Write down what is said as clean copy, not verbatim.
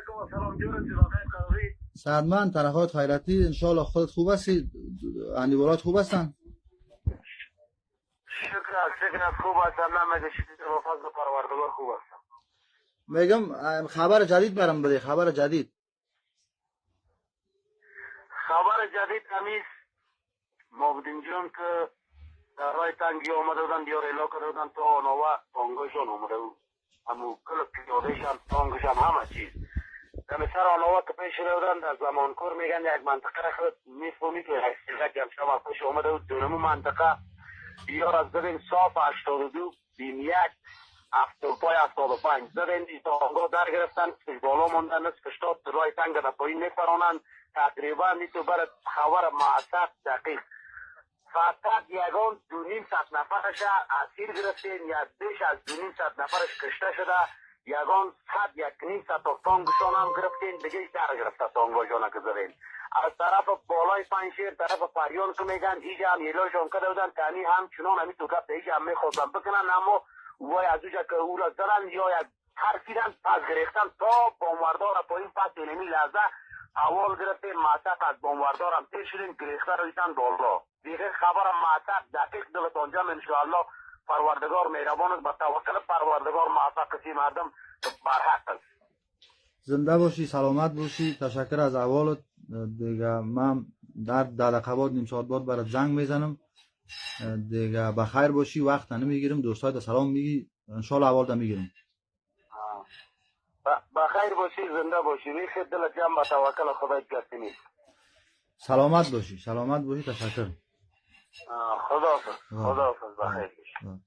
علیکم و سلام جون جناب قاضی. سعدمند طرفات خیرتی انشالله خودت خوب هستی؟ اندیبالات خوب هستن؟ شکر از خوب هستم. من مگه شکر و فضل پروردگار خوب هستم. میگم خبر جدید برام بده. خبر جدید همیز مبدین جون که در رای تنگی آمده بودن دیار الا کرده بودن تا آنوه تانگشان آمده بود. همون کل پیادهشان تانگشان همه چیز دم سر آنوه که پیش شده بودن در زمانکور میگن یک منطقه را خود میفهمی که یک جمشم پیش آمده بود. دونمو منطقه دیار از ببین صاف 82 بیم یک پای 75 زدن دی تانگا در گرفتن بالا ماندن نصف 80 رای تنگ در پایین میپرانند تقریبا نیتو برد خبر معصد دقیق فقط یگان 2.5 نفرش اسیر گرفتین یا بیش از 2.5 نفرش کشته شده. یگان 100 تا تانگشان هم گرفتین دیگه در گرفته تانگاشان که زدین. از طرف بالای پنشیر طرف پریان که میگن ایجا هم یلاشون کده بودن تانی هم چنان همی تو کفت ایجا هم میخواستن بکنن اما وای از اوجا که او را زدن یا یک ترکیدن پس گریختن تا باموردار پایین پس اینمی لحظه اول گرفتیم معصق از باموردار هم تیر شدیم گریخته رویتن بالا دیگه خبر معصق دقیق دلت آنجام انشاءالله پروردگار مهربان است. با توکل پروردگار معصق کسی مردم برحق است. زنده باشی، سلامت باشی. تشکر از احوالت. دیگه من در دقیقات نیم ساعت بعد برات زنگ میزنم. دیگه بخیر باشی. وقت نمیگیرم. دوستایت سلام میگی ان شاء الله احوالت میگیرم. بخیر باشی، زنده باشی. ریخ دل جمع با توکل خدا کسی نیست. سلامت باشی، سلامت باشی. تشکر. خداحافظ. بخیر باشی.